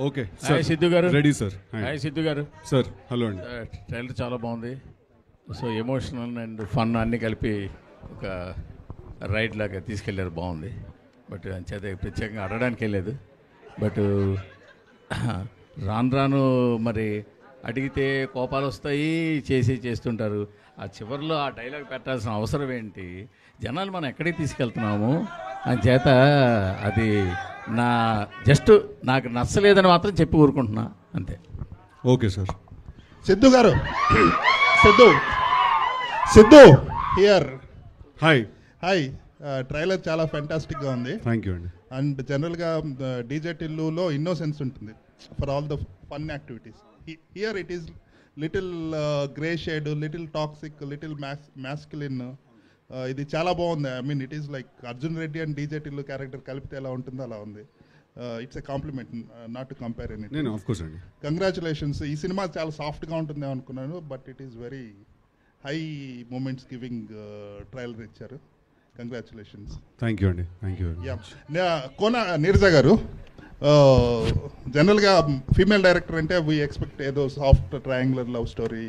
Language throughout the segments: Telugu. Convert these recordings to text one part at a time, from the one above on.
ఓకే హాయ్ సిద్ధు గారు. Ready sir. Hi Siddhu garu. Sir hello అండి. ట్రైలర్ చాలా బాగుంది. సో ఎమోషనల్ అండ్ ఫన్ అన్నీ కలిపి ఒక రైడ్ లాగా తీసుకెళ్ళారు, బాగుంది. బట్ అంచేత ప్రత్యేకంగా అడగడానికి వెళ్ళలేదు. బట్ రాను రాను మరి అడిగితే కోపాలు వస్తాయి, చేస్తుంటారు. ఆ చివరిలో ఆ డైలాగ్ పెట్టాల్సిన అవసరం ఏంటి? జనాలు మనం ఎక్కడికి తీసుకెళ్తున్నాము అని చేత అది నాకు నచ్చలేదని మాత్రం చెప్పి ఊరుకుంటున్నా, అంతే. Okay sir. Siddhu garu, Siddhu here. Hi. Hi. Trailer చాలా ఫ్యాంటాస్టిక్గా ఉంది. థ్యాంక్ యూ అండి. అండ్ జనరల్గా డీజే టిల్లులో ఇన్నోసెన్స్ ఉంటుంది for all the fun activities. Here it is little grey shade, little toxic, little masculine. ఇది చాలా బాగుంది. I mean it is like Arjun Reddy and DJ Tillu character కలిపితే ఎలా ఉంటుందో అలా ఉంది. It's a compliment, not to compare any. నేను ఆఫ్ కోర్స్ అండి. కంగ్రాచులేషన్స్. ఈ సినిమా చాలా సాఫ్ట్గా ఉంటుందేమో అనుకున్నాను, but it is very high moments giving trailer ఇచ్చారు. కంగ్రాచులేషన్స్. థ్యాంక్ యూ అండి. Thank you. కోన నీరజ గారు, జనరల్గా ఫీమేల్ డైరెక్టర్ అంటే వీ ఎక్స్పెక్ట్ ఏదో సాఫ్ట్ ట్రయాంగులర్ లవ్ స్టోరీ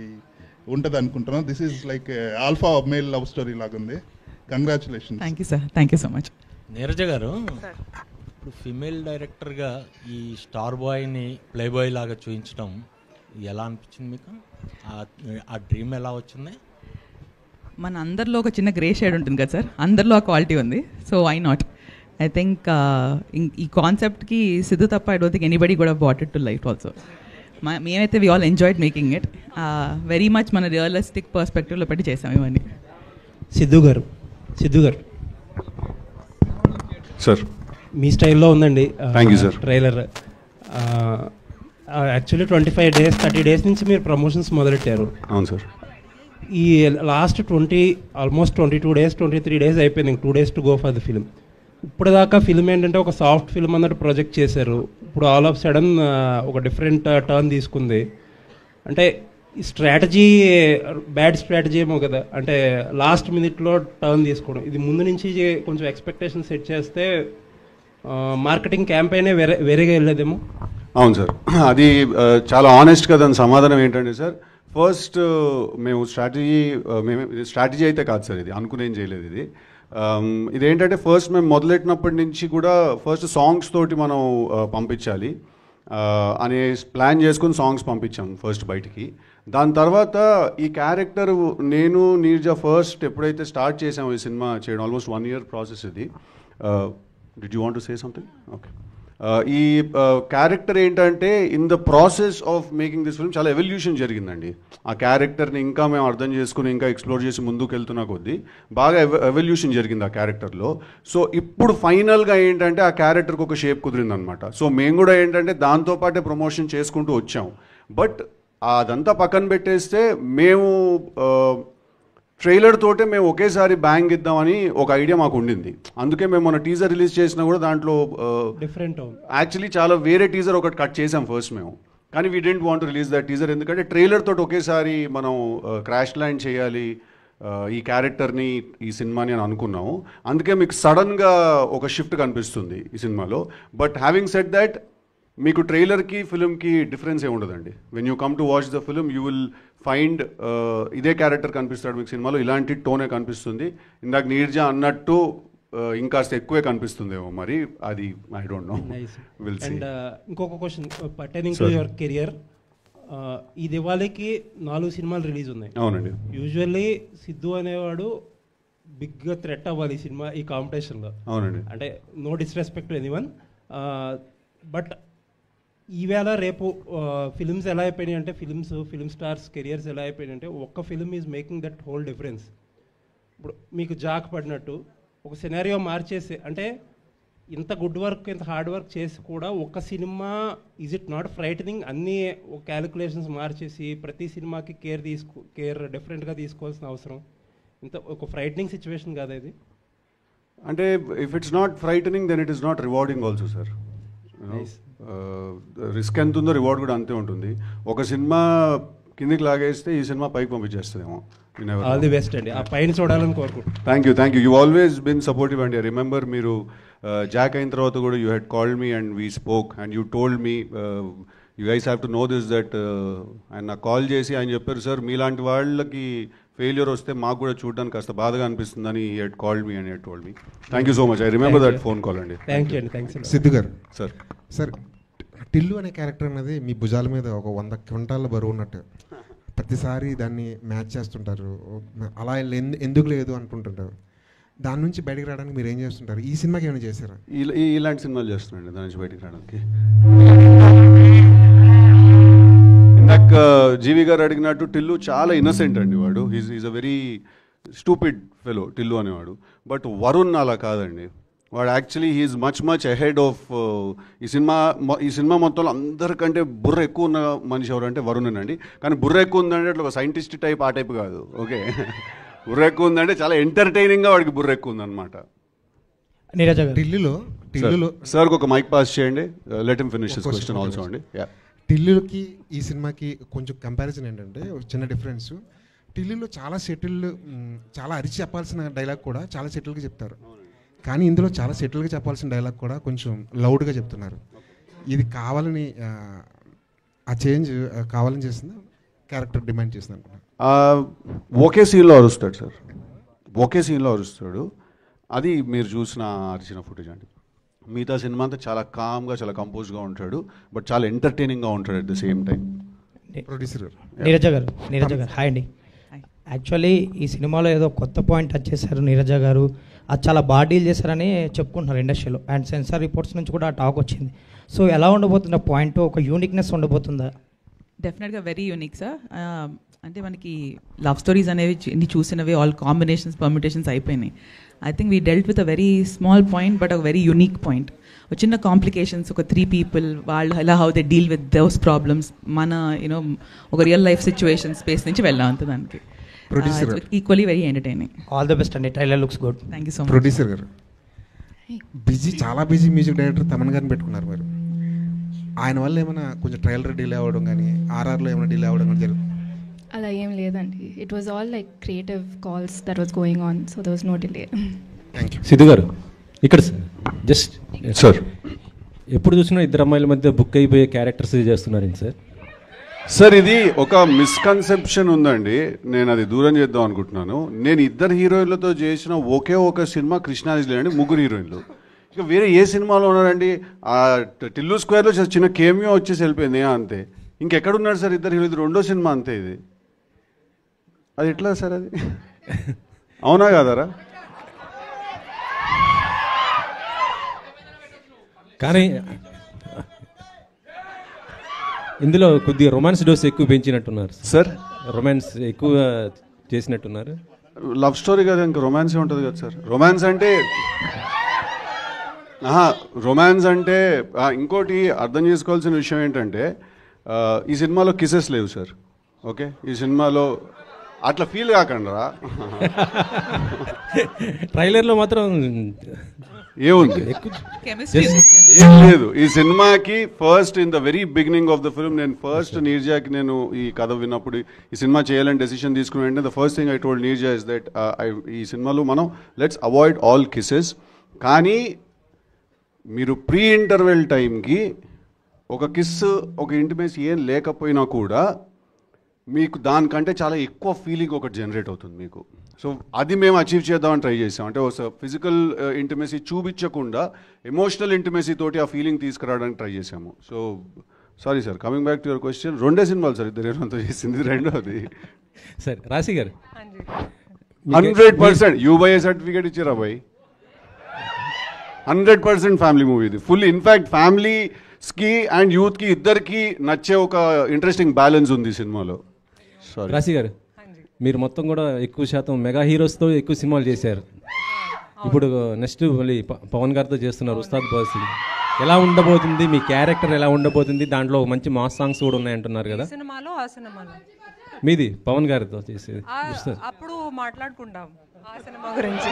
ఉంటుంది అనుకుంటున్నాం. This is like alpha male love story లాగుంది. Congratulations. Thank you sir. Thank you so much. Neeraja garu, ఇప్పుడు ఫీమేల్ డైరెక్టర్గా ఈ స్టార్ బాయ్ని ప్లే బాయ్ లాగా చూపించడం ఎలా అనిపించింది మీకు? ఆ డ్రీమ్ ఎలా వచ్చింది? మన అందరిలో ఒక చిన్న గ్రే షేడ్ ఉంటుంది కదా సార్, అందరిలో ఆ క్వాలిటీ ఉంది. So why not? I think ఈ కాన్సెప్ట్కి సిద్ధు తప్ప ఐ డోంట్ థింక్ ఎనీబడి కూడా brought it to life also. మేమైతే we all enjoyed making it very much. మన రియలిస్టిక్ పర్స్పెక్టివ్లో పెట్టి చేసాం ఇవన్నీ. సిద్ధు గారు సార్, మీ స్టైల్లో ఉందండి. Thank you sir. Trailer actually 25 days 30 days నుంచి మీరు ప్రమోషన్స్ మొదలెట్టారు. అవును సార్. ఈ లాస్ట్ ఆల్మోస్ట్ 22 days 23 days అయిపోయింది. 2 days to go for the film. ఇప్పుడు దాకా ఫిల్మ్ ఏంటంటే ఒక సాఫ్ట్ ఫిల్మ్ అన్నట్టు ప్రొజెక్ట్ చేశారు. ఇప్పుడు ఆల్ ఆఫ్ సడన్ ఒక డిఫరెంట్ టర్న్ తీసుకుంది. అంటే ఈ స్ట్రాటజీ బ్యాడ్ స్ట్రాటజీ ఏమో కదా, అంటే లాస్ట్ మినిట్లో టర్న్ తీసుకోవడం. ఇది ముందు నుంచి కొంచెం ఎక్స్పెక్టేషన్ సెట్ చేస్తే మార్కెటింగ్ క్యాంపెయినే వేరేగా వెళ్ళేదేమో. అవును సార్, అది చాలా ఆనెస్ట్గా దాని సమాధానం ఏంటంటే సార్, ఫస్ట్ మేము స్ట్రాటజీ అయితే కాదు సార్, ఇది అనుకునేం చేయలేదు. ఇదేంటంటే ఫస్ట్ మేము మొదలెట్టినప్పటి నుంచి కూడా ఫస్ట్ సాంగ్స్ తోటి మనం పంపించాలి అనే ప్లాన్ చేసుకుని సాంగ్స్ పంపించాము ఫస్ట్ బయటికి. దాని తర్వాత ఈ క్యారెక్టర్ నేను నీర్జా ఫస్ట్ ఎప్పుడైతే స్టార్ట్ చేసాము ఈ సినిమా చేయడం, ఆల్మోస్ట్ 1 year ప్రాసెస్ ఇది. Did you want to say something? Okay. ఈ క్యారెక్టర్ ఏంటంటే in the process of making this film చాలా ఎవల్యూషన్ జరిగిందండి. ఆ క్యారెక్టర్ని ఇంకా మేము అర్థం చేసుకుని ఇంకా ఎక్స్ప్లోర్ చేసి ముందుకు వెళ్తున్నా కొద్దీ బాగా ఎవల్యూషన్ జరిగింది ఆ క్యారెక్టర్లో. సో ఇప్పుడు ఫైనల్గా ఏంటంటే ఆ క్యారెక్టర్కి ఒక షేప్ కుదిరిందనమాట. సో మేము కూడా ఏంటంటే దాంతోపాటే ప్రమోషన్ చేసుకుంటూ వచ్చాం. బట్ అదంతా పక్కన పెట్టేస్తే మేము ట్రైలర్ తోటే మేము ఒకేసారి బ్యాంగ్ ఇద్దామని ఒక ఐడియా మాకు ఉండింది. అందుకే మేము మన టీజర్ రిలీజ్ చేసినా కూడా దాంట్లో డిఫరెంట్ యాక్చువల్లీ చాలా వేరే టీజర్ ఒకటి కట్ చేసాం ఫస్ట్ మేము. కానీ we didn't want release that teaser, ఎందుకంటే ట్రైలర్ తోటి ఒకేసారి మనం క్రాష్ ల్యాండ్ చేయాలి ఈ క్యారెక్టర్ని, ఈ సినిమాని అని అనుకున్నాము. అందుకే మీకు సడన్గా ఒక షిఫ్ట్ కనిపిస్తుంది ఈ సినిమాలో. బట్ హ్యావింగ్ సెడ్ దట్, మీకు ట్రైలర్కి ఫిల్మ్కి డిఫరెన్స్ ఏ ఉండదండి. When you come to watch the film you will find ఇదే క్యారెక్టర్ కనిపిస్తాడు మీకు సినిమాలో, ఇలాంటి టోనే కనిపిస్తుంది. ఇందాక నీర్జా అన్నట్టు ఇంకాస్త ఎక్కువే కనిపిస్తుందేమో, మరి అది I don't know, will see. And ఇంకొక question pertaining to your career. ఈ దివాళీకి 4 సినిమాలు రిలీజ్ ఉన్నాయి. అవునండి. యూజువల్లీ సిద్ధు అనేవాడు బిగ్గా థ్రెట్ అవ్వాలి ఈ సినిమా ఈ కాంపిటీషన్లో. అవునండి. అంటే no disrespect to anyone, but ఈవేళ రేపు ఫిల్మ్స్ ఎలా అయిపోయినాయి అంటే ఫిల్మ్ స్టార్స్ కెరియర్స్ ఎలా అయిపోయినాయి అంటే ఒక్క film is making that whole difference. ఇప్పుడు మీకు జాక్ పడినట్టు ఒక సినారియో మార్చేసి, అంటే ఇంత గుడ్ వర్క్ ఇంత హార్డ్ వర్క్ చేసి కూడా ఒక్క cinema is it not frightening? అన్నీ క్యాలిక్యులేషన్స్ మార్చేసి ప్రతి సినిమాకి కేర్ డిఫరెంట్గా తీసుకోవాల్సిన అవసరం ఇంత ఒక ఫ్రైటనింగ్ సిచ్యువేషన్ కాదా ఇది? అంటే if it's not frightening then it is not rewarding also sir. Risk ఎంత ఉందో రివార్డ్ కూడా అంతే ఉంటుంది. ఒక సినిమా కిందికి లాగేస్తే ఈ సినిమా పైకి పంపించేస్తుందేమో. ఆల్ ది బెస్ట్ అండి, ఆ పైన చూడాలని కోరుకుంటున్నాను. Thank you. You always been supportive అండి. ఐ రిమెంబర్ మీరు జాక్ అయిన తర్వాత కూడా you had called me and we spoke and you told me you guys have to know this that. ఆయన నాకు కాల్ చేసి ఆయన చెప్పారు, సార్ మీలాంటి వాళ్ళకి ఫెయిల్యూర్ వస్తే మాకు కూడా చూడడానికి కాస్త బాధగా అనిపిస్తుందని he had called me and had told me. Thank you so much. I remember that phone call అండి. థ్యాంక్ యూ అండి. థ్యాంక్స్. సిద్ధు గారు సార్ టిల్లు అనే క్యారెక్టర్ అనేది మీ భుజాల మీద ఒక 100 క్వింటాల బరువు ఉన్నట్టు ప్రతిసారి దాన్ని మ్యాచ్ చేస్తుంటారు. అలా ఎందుకు లేదు అనుకుంటుంటారు. దాని నుంచి బయటకు రావడానికి మీరు ఏం చేస్తుంటారు? ఈ సినిమాకి ఏమైనా చేశారా? ఇలాంటి సినిమాలు చేస్తున్నాండి దాని నుంచి బయటకు రావడానికి. ఇందాక జీవి గారు అడిగినట్టు టిల్లు చాలా ఇన్నసెంట్ అండి. వాడు is a very stupid fellow Tillu అనేవాడు. బట్ వరుణ్ అలా కాదండి. వాడు actually he's much ahead of ఈ సినిమా మొత్తంలో అందరికంటే బుర్ర ఎక్కువ ఉన్న మనిషి ఎవరంటే వరుణేనండి. కానీ బుర్ర ఎక్కువ ఉందంటే అట్లా ఒక సైంటిస్ట్ టైప్ ఆ టైప్ కాదు. ఓకే, బుర్ర ఎక్కువ ఉందంటే చాలా ఎంటర్టైనింగ్గా వాడికి బుర్ర ఎక్కువ ఉందన్నమాట. టిల్లులో సార్ ఒక మైక్ పాస్ చేయండి. Let him finish his question also అండి. టిల్లుకి ఈ సినిమాకి కొంచెం కంపారిజన్ ఏంటంటే చిన్న డిఫరెన్స్. టిల్లులో చాలా సెటిల్, చాలా అరిచి చెప్పాల్సిన డైలాగ్ కూడా చాలా సెటిల్గా చెప్తారు. కానీ ఇందులో చాలా సెటిల్గా చెప్పాల్సిన డైలాగ్ కూడా కొంచెం లౌడ్గా చెప్తున్నారు. ఇది కావాలని ఆ చేంజ్ కావాలని చేసింది, క్యారెక్టర్ డిమాండ్ చేసింది అనుకున్నాను. ఒకే సీన్లో అరుస్తాడు సార్, ఒకే సీన్లో అరుస్తాడు. అది మీరు చూసిన అరిచిన ఫుటేజ్ అండి. మిగతా సినిమా అంతా చాలా కామ్గా చాలా కంపోజ్గా ఉంటాడు, బట్ చాలా ఎంటర్టైనింగ్గా ఉంటాడు at the same time. Producer Neeraja గారు హాయ్ అండి. యాక్చువల్లీ ఈ సినిమాలో ఏదో కొత్త పాయింట్ టచ్ చేశారు నీరజ గారు. అది చాలా బాగా డీల్ చేశారని చెప్పుకుంటున్నారు ఇండస్ట్రీలో. అండ్ సెన్సార్ రిపోర్ట్స్ నుంచి కూడా టాక్ వచ్చింది. సో ఎలా ఉండబోతుంది ఆ పాయింట్? ఒక యూనిక్నెస్ ఉండబోతుందా? డెఫినెట్గా వెరీ యూనిక్ సార్. అంటే మనకి లవ్ స్టోరీస్ అనేవి ఇన్ని చూసినవి ఆల్ కాంబినేషన్స్ పర్మిటేషన్స్ అయిపోయినాయి. I think we dealt with a very small point but ఒక వెరీ యూనిక్ పాయింట్. ఒక చిన్న కాంప్లికేషన్స్, ఒక 3 people వాళ్ళు ఎలా how they deal with those problems, మన యూనో ఒక రియల్ లైఫ్ సిచ్యువేషన్ స్పేస్ నుంచి వెళ్ళాం అంత దానికి. Producer equally very entertaining. All the best అండి. Trailer looks good. Thank you so much. Producer garu చాలా బిజీ మ్యూజిక్ డైరెక్టర్ తమన్ గారిని పెట్టుకున్నారు మీరు. ఆయన వల్ల ఏమైనా కొంచెం ట్రైలర్ డిలే అవ్వడం కానీ ఆర్ఆర్లో ఏమైనా డిలే అవ్వడం కానీ జరుగుతుంది? అలా ఏం లేదండి. It was all like creative calls that was going on, so there was no delay. Thank you. Siddhu garu ఇక్కడ జస్ట్ సార్ ఎప్పుడు చూసినా ఇద్దరు అమ్మాయిల మధ్య బుక్ అయిపోయే క్యారెక్టర్స్ చేస్తున్నారండి సార్. సార్ ఇది ఒక మిస్కన్సెప్షన్ ఉందండి, నేను అది దూరం చేద్దాం అనుకుంటున్నాను. నేను ఇద్దరు హీరోయిన్లతో చేసిన ఒకే ఒక సినిమా కృష్ణాజిలే అండి, 3 హీరోయిన్లు. ఇక వేరే ఏ సినిమాలో ఉన్నారండి? ఆ టిల్లు స్క్వేర్లో చిన్న కేమియో వచ్చేసి వెళ్ళిపోయింది అంతే. ఇంకెక్కడున్నాడు సార్ ఇద్దరు హీరోలు? 2వ సినిమా అంతే ఇది. అది ఎట్లా సార్ అది? అవునా కాదరా? కానీ ఇందులో కొద్దిగా రొమాన్స్ డోస్ ఎక్కువ పెంచినట్టున్నారు సార్. రొమాన్స్ ఎక్కువ చేసినట్టున్నారు. లవ్ స్టోరీ కదా, ఇంకా రొమాన్స్ ఉంటుంది కదా సార్. రొమాన్స్ అంటే ఇంకోటి అర్థం చేసుకోవాల్సిన విషయం ఏంటంటే ఈ సినిమాలో కిసెస్ లేవు సార్. ఓకే, ఈ సినిమాలో అట్లా ఫీల్ కాకండి రా. ట్రైలర్లో మాత్రం ఏముంది? ఏం లేదు. ఈ సినిమాకి first in the very beginning of the film నేను ఫస్ట్ నీర్జాకి నేను ఈ కథ విన్నప్పుడు ఈ సినిమా చేయాలని డెసిషన్ తీసుకుని వెంటనే the first thing I told Neerja is that ఈ సినిమాలో మనం లెట్స్ అవాయిడ్ ఆల్ కిసెస్. కానీ మీరు ప్రీ ఇంటర్వెల్ టైంకి ఒక కిస్ ఒక ఇంటిమేసీ ఏం లేకపోయినా కూడా మీకు దానికంటే చాలా ఎక్కువ ఫీలింగ్ ఒకటి జనరేట్ అవుతుంది మీకు. సో అది మేము అచీవ్ చేద్దామని ట్రై చేసాం. అంటే ఒక ఫిజికల్ ఇంటిమేసీ చూపించకుండా ఎమోషనల్ ఇంటిమేసీ తోటి ఆ ఫీలింగ్ తీసుకురావడానికి ట్రై చేసాము. So sorry sir, coming back to your question, 2 సినిమాలు సార్ ఇద్దరు హీరోలతో చేసింది. 2వది సార్ రాశి గారు 100% యూబై సర్టిఫికేట్ ఇచ్చారా బాయ్? 100% ఫ్యామిలీ మూవీ ఇది. ఫుల్ ఇన్ఫ్యాక్ట్ ఫ్యామిలీస్కి అండ్ యూత్కి ఇద్దరికి నచ్చే ఒక ఇంట్రెస్టింగ్ బ్యాలెన్స్ ఉంది సినిమాలో. సారీ రాశి గారు, మీరు మొత్తం కూడా ఎక్కువ శాతం మెగా హీరోస్తో ఎక్కువ సినిమాలు చేశారు. ఇప్పుడు నెక్స్ట్ మళ్ళీ పవన్ గారితో చేస్తున్నారు ఉస్తాద్ భగత్ సింగ్. ఎలా ఉండబోతుంది మీ క్యారెక్టర్? ఎలా ఉండబోతుంది? దాంట్లో మంచి మాస్ సాంగ్స్ కూడా ఉన్నాయంటున్నారు కదా. సినిమాలో ఆ సినిమాలో మీది పవన్ గారితో చేసేది అప్పుడు మాట్లాడుకుంటాం ఆ సినిమా గురించి.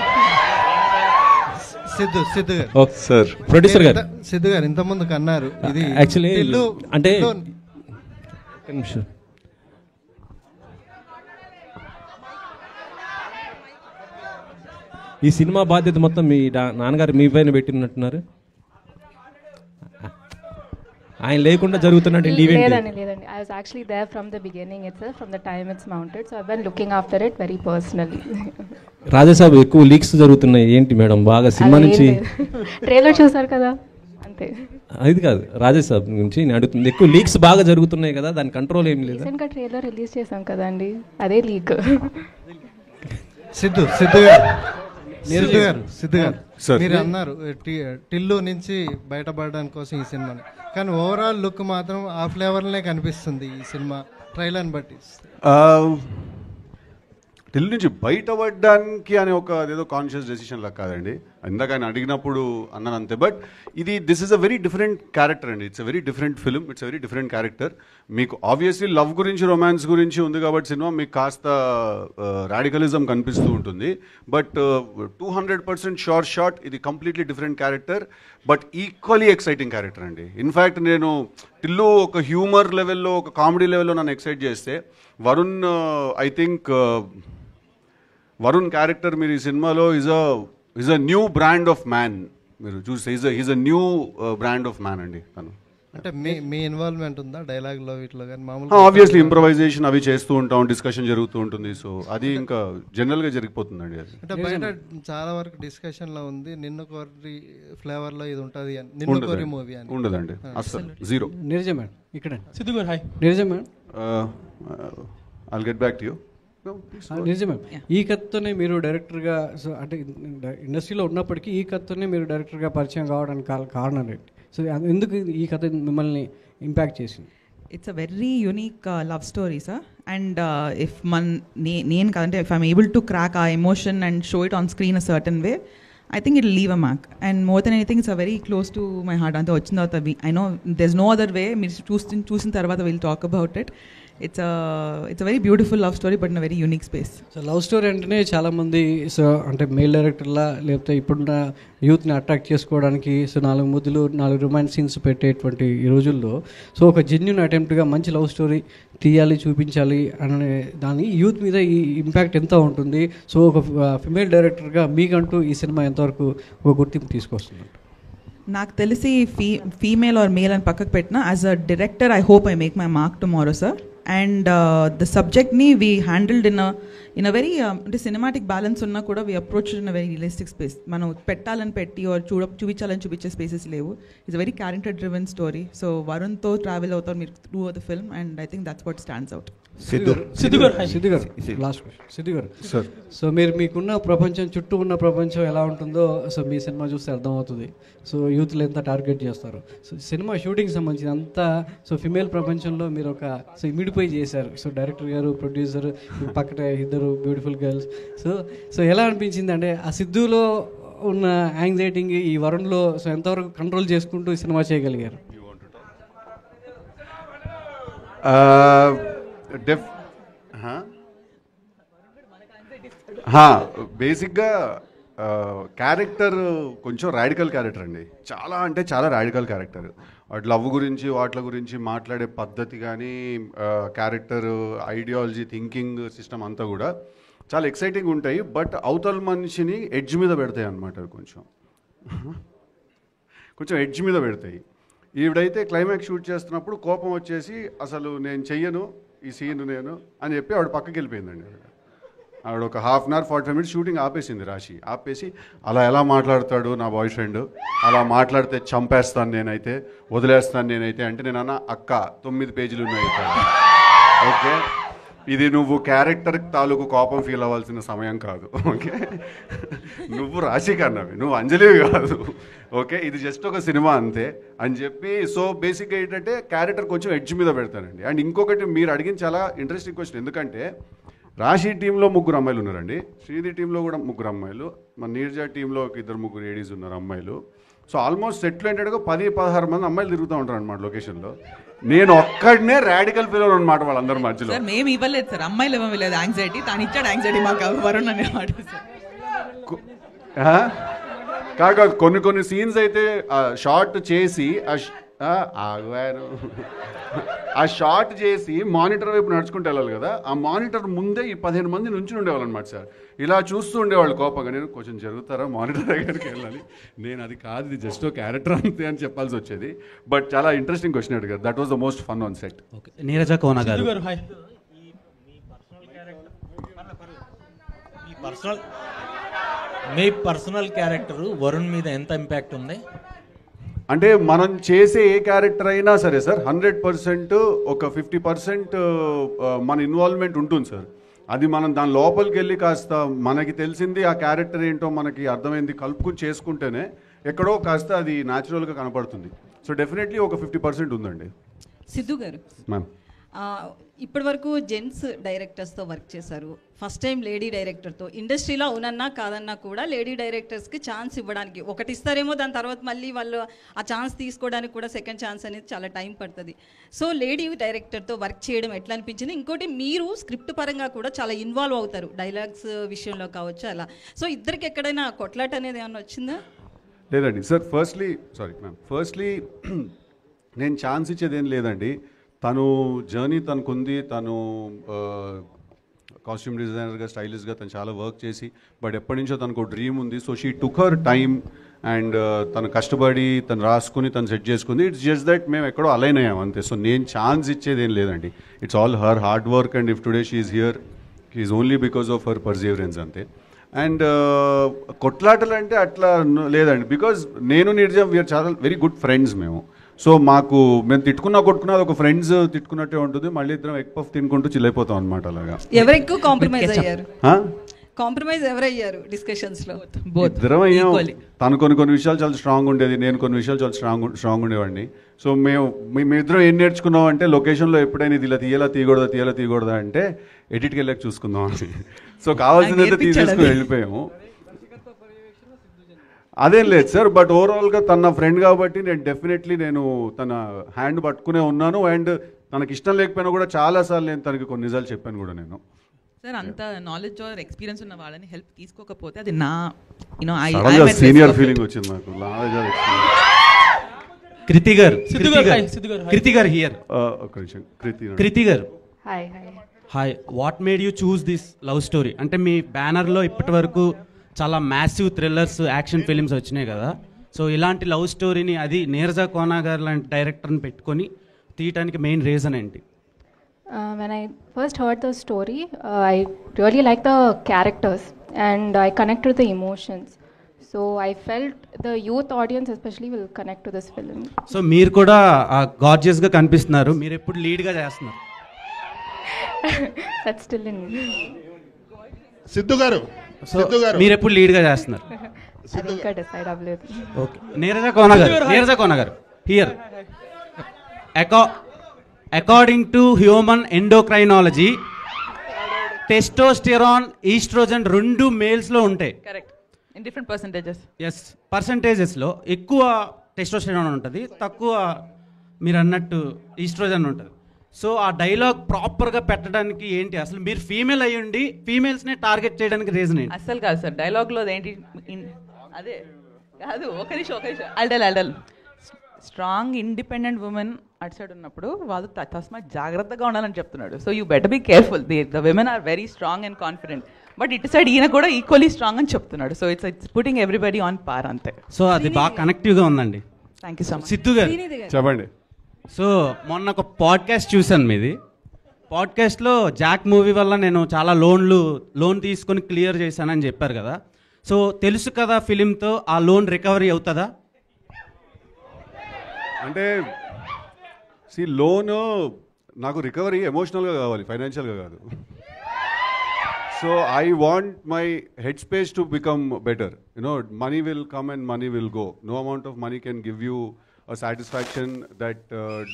సిద్ధు గారు సార్, ప్రొడ్యూసర్ గారు, సిద్ధు గారు ఇంతకుముందుకు అన్నారు ఇది యాక్చువల్లీ అంటే ఈ సినిమా బాధ్యత మొత్తం మీ నాన్నగారు మీ పైన పెట్టినట్టున్నారు. ఆయన లేకుండా జరుగుతున్నటువంటి ఈవెంట్. లేదండి, I was actually there from the beginning itself, from the time it's mounted, so I've been looking after it very personally. Raja Saab ఎక్కువ లీక్స్ జరుగుతున్నాయి ఏంటి మేడం? బాగా సినిమా నుంచి ట్రైలర్ చూసారు కదా, అంతే. అది కాదు, రాజాసాబ్ నుంచి నేను అడుగుతుంది. ఎక్కువ లీక్స్ బాగా జరుగుతున్నాయి కదా, దాని కంట్రోల్ ఏం లేదు. రీసెంట్గా ట్రైలర్ రిలీజ్ చేసాం కదండి, అదే లీక్. సిద్ధు గారు మీరు అన్నారు టిల్లు నుంచి బయటపడడానికి కోసం ఈ సినిమాని, కానీ ఓవరాల్ లుక్ మాత్రం ఆ ఫ్లేవర్లనే కనిపిస్తుంది ఈ సినిమా ట్రైలర్ని బట్టి. టిల్లు నుంచి బయటపడడానికి అనే ఒక అదేదో కాన్షియస్ డెసిషన్ లా కాదండి. ఇందాక ఆయన అడిగినప్పుడు అన్నాను అంతే. But this is a very different character అండి. It's a very different film, it's a very different character. మీకు ఆబ్వియస్లీ లవ్ గురించి, రొమాన్స్ గురించి ఉంది కాబట్టి సినిమా మీకు కాస్త రాడికలిజం కనిపిస్తూ ఉంటుంది. బట్ 200% షోర్ షాట్ ఇది completely different character, but equally exciting character అండి. ఇన్ఫ్యాక్ట్ నేను టిల్లు ఒక హ్యూమర్ లెవెల్లో, ఒక కామెడీ లెవెల్లో నన్ను ఎక్సైట్ చేస్తే, Varun I think Varun character మీరు ఈ సినిమాలో is a new brand of man. మీరు చూస్తే is a new brand of man అండి తను. అంటే మీ ఇన్వాల్వ్మెంట్ ఉందా డైలాగ్లో వీటిలో కానీ? మామూలుగా ఆబ్వియస్లీ ఇంప్రొవైజేషన్ అవి చేస్తూ ఉంటాం, డిస్కషన్ జరుగుతూ ఉంటుంది. సో అది ఇంకా జనరల్గా జరిగిపోతుందండి. అది అంటే బయట చాలా వరకు డిస్కషన్లో ఉంది, నిన్ను కోరి ఫ్లేవర్లో ఇది ఉంటుంది అని, నిన్ను కోరి మూవీ అని. ఉండదండి అసలు, జీరో. నీరజ మేడం ఇక్కడ. సిద్ధు గారు hi. Neeraja madam, I'll get back to you. నిజమే. ఈ కథతోనే మీరు డైరెక్టర్గా, సో అంటే ఇండస్ట్రీలో ఉన్నప్పటికీ ఈ కథతోనే మీరు డైరెక్టర్గా పరిచయం కావడానికి కారణం ఏంటి? సో ఎందుకు ఈ కథ మిమ్మల్ని ఇంపాక్ట్ చేసింది? It's a very unique love story sir. And if నేను కదంటే if I'm able to crack ఆ emotion and show it on screen a certain way, I think it'll leave a mark. And more than anything, it's a very close to my heart. Ante vachin tarvata I know there's no other way. Meer choosing tarvata we'll talk about it. It's a very beautiful love story, but in a very unique space. So love story అంటేనే చాలామంది సో అంటే మెయిల్ డైరెక్టర్లా లేకపోతే ఇప్పుడున్న యూత్ని అట్రాక్ట్ చేసుకోవడానికి సో 4 ముద్దులు 4 రొమాన్స్ సీన్స్ పెట్టేటువంటి ఈ రోజుల్లో సో ఒక జెన్యూన్ అటెంప్ట్గా మంచి లవ్ స్టోరీ తీయాలి, చూపించాలి అనే దాని యూత్ మీద ఈ ఇంపాక్ట్ ఎంత ఉంటుంది? సో ఒక ఫిమేల్ డైరెక్టర్గా మీకంటూ ఈ సినిమా ఎంతవరకు ఒక గుర్తింపు తీసుకొస్తుంది? నాకు తెలిసి ఫీమేల్ ఆర్ మేల్ అని పక్కకు పెట్టిన, as a director I hope I make my mark tomorrow sir. And the సబ్జెక్ట్ని we handled in a very అంటే సినిమాటిక్ బ్యాలెన్స్ ఉన్నా కూడా we approach in a very realistic space. మనం పెట్టాలని పెట్టి ఆర్ చూపించాలని చూపించే స్పేసెస్ లేవు. It's very character driven story. So వరుణ్తో ట్రావెల్ అవుతారు మీరు through the film, and I think that's what stands out. Siddhu garu last question. Siddhu garu sir, so మీకున్న ప్రపంచం, చుట్టూ ఉన్న ప్రపంచం ఎలా ఉంటుందో సో మీ సినిమా చూస్తే అర్థమవుతుంది. సో యూత్లు ఎంత టార్గెట్ చేస్తారు. సో సినిమా షూటింగ్ సంబంధించి అంతా సో ఫిమేల్ ప్రపంచంలో మీరు ఒక సో ఇమిడిపోయి చేశారు. సో డైరెక్టర్ గారు, ప్రొడ్యూసర్, పక్కన 2 బ్యూటిఫుల్ గర్ల్స్. సో ఎలా అనిపించింది అంటే ఆ సిద్ధులో ఉన్న యాంగ్జైటింగ్ ఈ వరుణ్లో సో ఎంతవరకు కంట్రోల్ చేసుకుంటూ ఈ సినిమా చేయగలిగారు? బేసిక్గా క్యారెక్టర్ కొంచెం రాడికల్ క్యారెక్టర్ అండి. చాలా అంటే చాలా రాడికల్ క్యారెక్టర్. వాటి లవ్ గురించి, వాటి గురించి మాట్లాడే పద్ధతి కానీ, క్యారెక్టర్ ఐడియాలజీ, థింకింగ్ సిస్టమ్ అంతా కూడా చాలా ఎక్సైటింగ్ ఉంటాయి. బట్ అవతల మనిషిని ఎడ్జ్ మీద పెడతాయి అన్నమాట. కొంచెం ఎడ్జ్ మీద పెడతాయి. ఈవిడైతే క్లైమాక్స్ షూట్ చేస్తున్నప్పుడు కోపం వచ్చేసి అసలు నేను చెయ్యను ఈ సీన్ నేను అని చెప్పి ఆవిడ పక్కకి వెళ్ళిపోయిందండి. ఆవిడ ఒక 1/2 hour 45 minutes షూటింగ్ ఆపేసింది. ఆపేసి అలా ఎలా మాట్లాడతాడు నా బాయ్ ఫ్రెండ్, అలా మాట్లాడితే చంపేస్తాను నేనైతే, వదిలేస్తాను నేనైతే అంటే నేను అన్న అక్క 9 పేజీలు ఉన్నాయి. ఓకే, ఇది నువ్వు క్యారెక్టర్ తాలూకు కోపం ఫీల్ అవ్వాల్సిన సమయం కాదు. ఓకే, నువ్వు రాశి కన్నవి, నువ్వు అంజలివి కాదు. ఓకే, ఇది జస్ట్ ఒక సినిమా అంతే అని చెప్పి. సో బేసిక్గా ఏంటంటే క్యారెక్టర్ కొంచెం ఎడ్జ్ మీద పెడతానండి. అండ్ ఇంకొకటి మీరు అడిగిన చాలా ఇంట్రెస్టింగ్ క్వశ్చన్. ఎందుకంటే రాశి టీంలో 3 అమ్మాయిలు ఉన్నారండి, శ్రీధి టీంలో కూడా 3 అమ్మాయిలు, మన నీరజ టీంలో ఒక 2-3 లేడీస్ ఉన్నారు అమ్మాయిలు. సో ఆల్మోస్ట్ సెట్లు ఏంటంటే 10-16 మంది అమ్మాయిలు తిరుగుతూ ఉంటారు అనమాట లొకేషన్లో. నేను ఒక్కడనే రాడికల్ ఫీల్ అనమాట వాళ్ళందరి మధ్యలో. మేము ఇవ్వలేదు సార్, అమ్మాయిలు ఇవ్వలేదు యాంగ్జైటీ, తాను ఇచ్చాడు యాంగ్జైటీ మాకు వరుణ్ అనేవాడు. కాదు, కొన్ని సీన్స్ అయితే షార్ట్ చేసి ఆగారు. ఆ షాట్ చేసి మానిటర్ వైపు నడుచుకుంటూ వెళ్ళాలి కదా, ఆ మానిటర్ ముందే ఈ 15 మంది నుంచి ఉండేవాళ్ళు అనమాట సార్. ఇలా చూస్తూ ఉండేవాళ్ళు కోపంగా. నేను కొంచెం జరుగుతారా మానిటర్ దగ్గరికి వెళ్ళాలి, నేను అది కాదు, ఇది జస్ట్ ఒక క్యారెక్టర్ అంతే అని చెప్పాల్సి వచ్చేది. బట్ చాలా ఇంట్రెస్టింగ్ క్వశ్చన్ అడిగారు. That was the most fun on set. Neeraja Kona garu, మీ పర్సనల్ క్యారెక్టర్ వరుణ్ మీద ఎంత ఇంపాక్ట్ ఉంది? అంటే మనం చేసే ఏ క్యారెక్టర్ అయినా సరే సార్ 100% ఒక 50% మన ఇన్వాల్వ్మెంట్ ఉంటుంది సార్. అది మనం దాని లోపలికి వెళ్ళి కాస్త మనకి తెలిసింది ఆ క్యారెక్టర్ ఏంటో మనకి అర్థమైంది కలుపుకుని చేసుకుంటేనే ఎక్కడో కాస్త అది న్యాచురల్గా కనపడుతుంది. సో డెఫినెట్లీ ఒక 50% ఉందండి. సిద్ధు గారు, మ్యామ్ ఇప్పటి వరకు జెంట్స్ డైరెక్టర్స్తో వర్క్ చేశారు, ఫస్ట్ టైం లేడీ డైరెక్టర్తో. ఇండస్ట్రీలో అవునన్నా కాదన్నా కూడా లేడీ డైరెక్టర్స్కి ఛాన్స్ ఇవ్వడానికి ఒకటి ఇస్తారేమో, దాని తర్వాత మళ్ళీ వాళ్ళు ఆ ఛాన్స్ తీసుకోవడానికి కూడా సెకండ్ ఛాన్స్ అనేది చాలా టైం పడుతుంది. సో లేడీ డైరెక్టర్తో వర్క్ చేయడం ఎట్లా అనిపించింది? ఇంకోటి, మీరు స్క్రిప్ట్ పరంగా కూడా చాలా ఇన్వాల్వ్ అవుతారు, డైలాగ్స్ విషయంలో కావచ్చు అలా. సో ఇద్దరికి ఎక్కడైనా కొట్లాట అనేది ఏమైనా వచ్చిందా? లేదండి సార్. ఫస్ట్లీ నేను ఛాన్స్ ఇచ్చేది ఏం లేదండి. తను జర్నీ తనకుంది, తను కాస్ట్యూమ్ డిజైనర్గా స్టైలిష్గా తను చాలా వర్క్ చేసి, బట్ ఎప్పటి నుంచో తనకు డ్రీమ్ ఉంది. So she took her time and తను కష్టపడి తను రాసుకుని తను సెట్ చేసుకుంది. ఇట్స్ జస్ట్ దట్ మేము ఎక్కడో అలైన్ అయ్యాం అంతే. సో నేను ఛాన్స్ ఇచ్చేది ఏం లేదండి. It's all her hard work and if today she is here is only because of her Perseverance అంతే. అండ్ కొట్లాటలు అంటే అట్లా లేదండి, బికాజ్ నేను నిర్జ వీఆర్ చాలా వెరీ గుడ్ ఫ్రెండ్స్ మేము. సో మేము కొట్టుకున్నా ఒక ఫ్రెండ్స్ తిట్టుకున్నట్టే ఉంటుంది. మళ్ళీ ఇద్దరం ఎగ్ పఫ్ తినుకుంటూ చిల్లైపోతాం అనమాట. అలాగా ఎవరు ఎక్కువ కాంప్రమైజ్ అయ్యారు? కాంప్రమైజ్ ఎవరయ్యారు డిస్కషన్స్ లో? ఇద్దరం అయ్యాం. తను కొన్ని విషయాలు చాలా స్ట్రాంగ్ ఉండేది, నేను కొన్ని విషయాలు చాలా స్ట్రాంగ్ ఉండేవాడిని. సో మేమిద్దరం ఏం నేర్చుకున్నాం అంటే, లొకేషన్లో ఎప్పుడైనా ఇది ఇలా తీయకూడదా అంటే ఎడిట్కి వెళ్ళాక చూసుకుందాం అని. సో కావాల్సిందైతే తీసేసుకుని వెళ్ళిపోయాము. అదేం లేదు సార్. బట్ ఓవరాల్గా తన ఫ్రెండ్ కాబట్టి నేను తన హ్యాండ్ పట్టుకునే ఉన్నాను. అండ్ తనకి ఇష్టం లేకపోయినా కూడా చాలాసార్లు నేను తనకి కొన్ని నిజాలు చెప్పాను కూడా నేను. సార్ అంత నాలెడ్జ్ ఆర్ ఎక్స్పీరియన్స్ ఉన్న వాళ్ళని హెల్ప్ తీసుకోకపోతే అది నా సీనియర్ ఫీలింగ్ వచ్చింది నాకు. కృతి గారు హియర్. కృతి గారు, hi. What made you choose this love story? అంటే మీ బ్యానర్లో ఇప్పటి వరకు చాలా మ్యాసివ్ థ్రిల్లర్స్, యాక్షన్ ఫిలిమ్స్ వచ్చినాయి కదా. సో ఇలాంటి లవ్ స్టోరీని, అది నీరజ కోన గారు లాంటి డైరెక్టర్ని పెట్టుకొని తీయటానికి మెయిన్ రీజన్ ఏంటి? When I first heard the story, I really liked the characters and I connected to the emotions. So I felt the youth audience especially will connect to this film. So మీరు కూడా గార్జియస్గా కనిపిస్తున్నారు. మీరు ఎప్పుడు లీడ్గా చేస్తున్నారు? That's still in me. Siddhu గారు, మీరు ఎప్పుడు లీడ్గా చేస్తున్నారు? ఇంకా డిసైడ్ అవ్వలేదు. Okay. Neeraja Kona garu here. According to human endocrinology, testosterone, estrogen రెండు మేల్స్లో ఉంటాయి. Correct. In different percentages. Yes, పర్సెంటేజెస్లో ఎక్కువ టెస్టోస్టెరాన్ ఉంటుంది, తక్కువ మీరు అన్నట్టు ఈస్ట్రోజన్ ఉంటుంది. సో ఆ డైలాగ్ ప్రాపర్గా పెట్టడానికి ఏంటి? అసలు మీరు ఫీమేల్ అయ్యి ఉండి ఫీమేల్స్ని టార్గెట్ చేయడానికి రీజన్ ఏంటి? అసలు కాదు సార్, డైలాగ్లో ఏంటి అదే కాదు. ఒక నిమిషం అల్డల్ స్ట్రాంగ్ ఇండిపెండెంట్ ఉమెన్ అటు సైడ్ ఉన్నప్పుడు వాళ్ళు తస్మాత్ జాగ్రత్తగా ఉండాలని చెప్తున్నాడు. So you better be careful. The women are very strong and confident. But ఇటు సైడ్ ఈయన కూడా ఈక్వల్లీ స్ట్రాంగ్ అని చెప్తున్నాడు. So it's putting everybody on par అంతే. సో అది బాగా కనెక్టివ్గా ఉందండి. Thank you so much. Siddhu garu చెప్పండి. సో మొన్న ఒక పాడ్కాస్ట్ చూశాను మీది. పాడ్కాస్ట్లో జాక్ మూవీ వల్ల నేను చాలా లోన్ తీసుకొని క్లియర్ చేశానని చెప్పారు కదా. సో తెలుసు కదా ఫిలింతో ఆ లోన్ రికవరీ అవుతుందా? అంటే లోన్ నాకు రికవరీ ఎమోషనల్గా కావాలి, ఫైనాన్షియల్గా కాదు. So I want my head space to become better. Money will come and money will go. No amount of money can give you a satisfaction that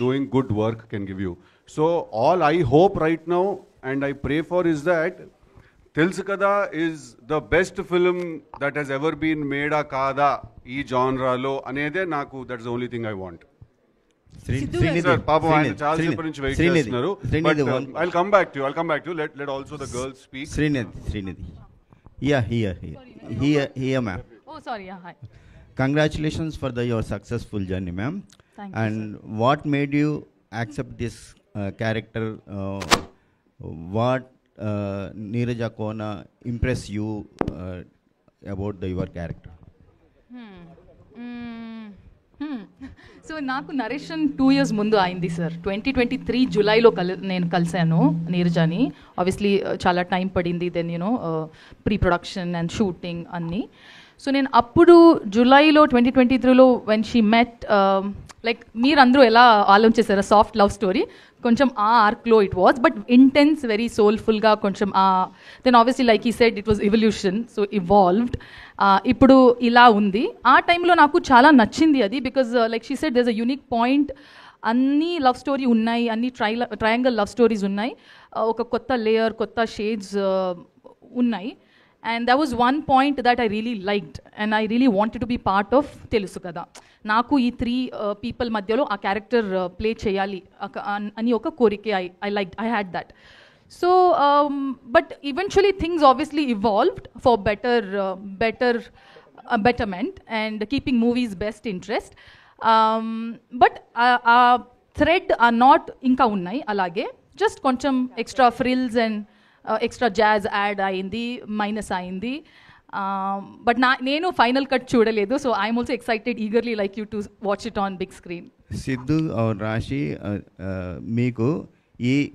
doing good work can give you. So all I hope right now and I pray for is that Telusu Kada is the best film that has ever been made a kada ee genre lo anede naku, that's the only thing I want. Sir, Papa, I chaala separate nunchi wait chestunaru, but I'll come back to you. Let also the girls speak. Srinidhi. Here ma'am. Oh sorry, yeah, hi. Congratulations for your successful journey, ma'am. Thank you, and sir. What made you accept this character? What Neeraja Kona impressed you about your character? So నాకు నరేషన్ 2 years ముందు అయింది సార్. 2023 జూలైలో నేను కలిసాను నీరజాని. ఆబ్వియస్లీ చాలా టైం పడింది, then pre production and shooting అన్నీ. సో నేను అప్పుడు జూలైలో 2023లో వెన్ షీ మెట్, లైక్ మీరందరూ ఎలా ఆలోచించారా సాఫ్ట్ లవ్ స్టోరీ, కొంచెం ఆ ఆర్క్లో it was, but intense very సోల్ఫుల్గా కొంచెం దెన్ ఆబ్వియస్లీ లైక్ ఈ said it was evolution, so evolved. ఇప్పుడు ఇలా ఉంది. ఆ టైంలో నాకు చాలా నచ్చింది అది, because like she said there is a unique point. అన్ని లవ్ స్టోరీ ఉన్నాయి, అన్ని ట్రయాంగిల్ లవ్ స్టోరీస్ ఉన్నాయి, ఒక కొత్త లేయర్, కొత్త షేడ్స్ ఉన్నాయి. And that was one point that I really liked, and I really wanted to be part of Telusu Kada. Naku ee 3 people madhyalo a character play cheyali ani oka korike I liked, I had that. So but eventually things obviously evolved for betterment and keeping movies best interest. But thread are not inka unnai alage, just koncham extra frills and extra jazz add అయింది, మైనస్ అయింది. బట్ నేను ఫైనల్ కట్ చూడలేదు, so I'm also excited eagerly like you to watch it on big screen. Siddhu or Rashi, మీకు